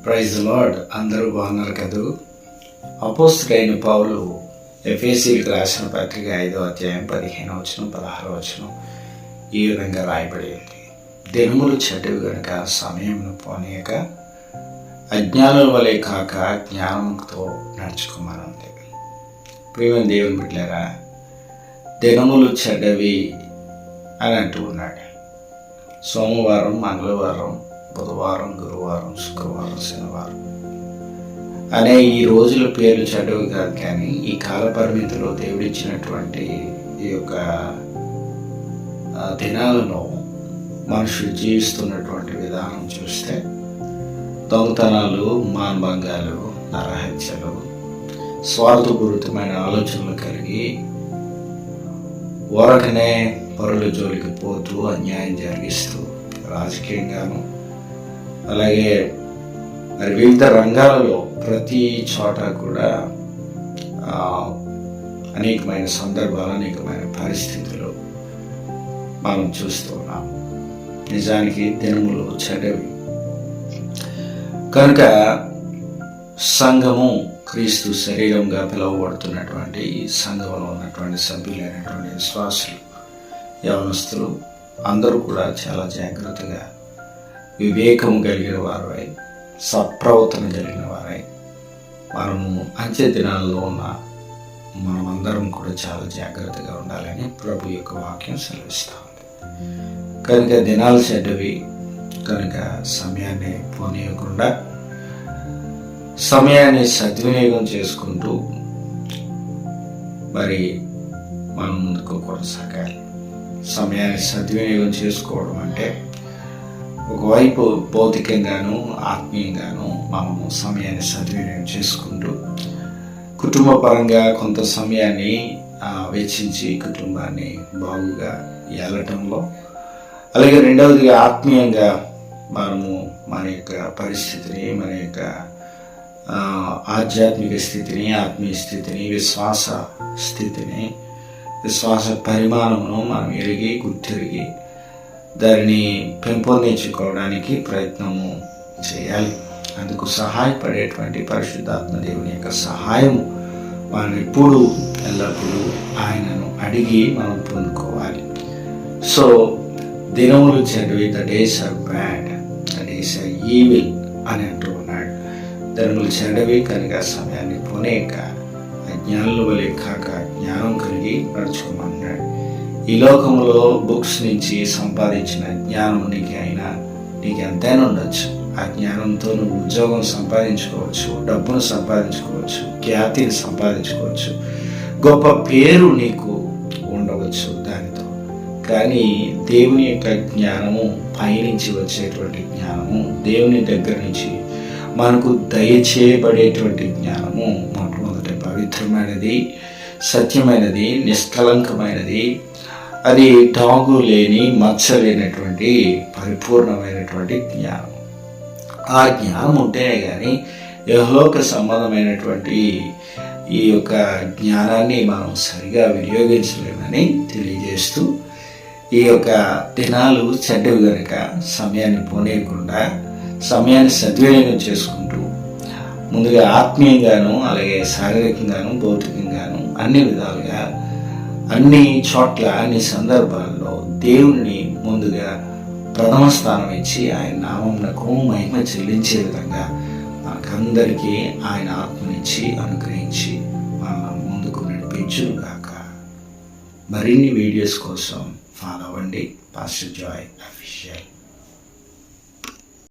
Praise the lord. అందరూ బాగున్నారు కదూ. అపోస్తలుడైన పౌలు ఎఫెసీయులకు రాసిన పత్రిక 5వ అధ్యాయం 15వ వచనం 16వ వచనం ఈ విధంగా రాయబడింది. దినములు చెడ్డవి గనుక సమయమును పోనీయక అజ్ఞానుల వలె కాక జ్ఞానంతో నడుచుకోమనుంది. ప్రియమైన దేవుని బిడ్డలారా, దినములు చెడ్డవి అని అంటూ ఉన్నాడు. సోమవారం, మంగళవారం, బుధవారం, గురువారం, శుక్రవారం, శనివారం అనే ఈ రోజుల పేర్లు చెడ్డవి కాదు, కానీ ఈ కాల పరిమితిలో దేవుడిచ్చినటువంటి ఈ యొక్క దినాలలో మనుషులు జీవిస్తున్నటువంటి విధానం చూస్తే దొంగతనాలు, మానభంగాలు, నరహత్యలు, స్వార్థపూరితమైన ఆలోచనలు కలిగి ఊరకనే పరుల జోలికి పోతూ అన్యాయం జరిగిస్తూ రాజకీయంగాను అలాగే మరి వివిధ రంగాలలో ప్రతి చోట కూడా అనేకమైన సందర్భాలు, అనేకమైన పరిస్థితులు మనం చూస్తూ ఉన్నాం. నిజానికి దినములు చెడ్డవి కనుక సంఘము, క్రీస్తు శరీరంగా పిలువబడుతున్నటువంటి ఈ సంఘంలో ఉన్నటువంటి సభ్యులైనటువంటి విశ్వాసులు, యవనస్తులు అందరూ కూడా చాలా జాగ్రత్తగా వివేకము కలిగిన వారై, సత్ప్రవర్తన కలిగిన వారై మనము అంత్య దినాల్లో ఉన్న మనమందరం కూడా చాలా జాగ్రత్తగా ఉండాలని ప్రభు యొక్క వాక్యం సెలవిస్తూ ఉంది. కనుక దినాలు చెడ్డవి కనుక సమయాన్ని పోనీయకుండా సమయాన్ని సద్వినియోగం చేసుకుంటూ మరి మనం ముందుకు కొనసాగాలి. సమయాన్ని సద్వినియోగం చేసుకోవడం అంటే ఒకవైపు భౌతికంగాను ఆత్మీయంగాను మనము సమయాన్ని సద్వినియోగం చేసుకుంటూ కుటుంబ పరంగా కొంత సమయాన్ని వెచ్చించి కుటుంబాన్ని బాగుగా ఏలటంలో, అలాగే రెండవదిగా ఆత్మీయంగా మనము మన యొక్క పరిస్థితిని, మన యొక్క ఆధ్యాత్మిక స్థితిని, ఆత్మీయ స్థితిని, విశ్వాస స్థితిని, విశ్వాస పరిమాణమును మనం ఎరిగి గుర్తిరిగి దానిని పెంపొందించుకోవడానికి ప్రయత్నము చేయాలి. అందుకు సహాయపడేటువంటి పరిశుద్ధాత్మ దేవుని యొక్క సహాయము మనం ఎప్పుడు ఎల్లప్పుడూ ఆయనను అడిగి మనం పొందుకోవాలి. సో దినములు చెడ్డవి, the days are bad, the days are evil అని అంటూ ఉన్నాడు. దినములు చెడ్డవి కనుక సమయాన్ని పోనేక అజ్ఞానుల వలె కాక జ్ఞానం కలిగి నడుచుకోమన్నాడు. ఈ లోకంలో బుక్స్ నుంచి సంపాదించిన జ్ఞానం నీకు ఎంతైనా ఉండొచ్చు. ఆ జ్ఞానంతో నువ్వు ఉద్యోగం సంపాదించుకోవచ్చు, డబ్బును సంపాదించుకోవచ్చు, ఖ్యాతిని సంపాదించుకోవచ్చు, గొప్ప పేరు నీకు ఉండవచ్చు దానితో. కానీ దేవుని యొక్క జ్ఞానము, పైనుంచి వచ్చేటువంటి జ్ఞానము, దేవుని దగ్గర నుంచి మనకు దయచేయబడేటువంటి జ్ఞానము మొట్టమొదటి పవిత్రమైనది, సత్యమైనది, నిష్కలంకమైనది, అది డాగు లేని, మచ్చ లేనటువంటి పరిపూర్ణమైనటువంటి జ్ఞానం. ఆ జ్ఞానం ఉంటేనే కానీ యెహోవాకు సంబంధమైనటువంటి ఈ యొక్క జ్ఞానాన్ని మనం సరిగా వినియోగించలేమని తెలియజేస్తూ, ఈ యొక్క దినాలు చెడ్డవి కనుక సమయాన్ని పోనీయకుండా సమయాన్ని సద్వినియోగం చేసుకుంటూ ముందుగా ఆత్మీయంగాను అలాగే శారీరకంగాను భౌతికంగాను అన్ని విధాలుగా అన్ని చోట్ల అన్ని సందర్భాల్లో దేవుని ముందుగా ప్రథమ స్థానం ఇచ్చి ఆయన నామమునకు మహిమ చెల్లించే విధంగా మనకందరికీ ఆయన ఆత్మనిచ్చి అనుగ్రహించి మనం ముందుకు నడిపించుగాక. మరిన్ని వీడియోస్ కోసం ఫాలో అవ్వండి పాస్టర్ జాయ్ అఫీషియల్.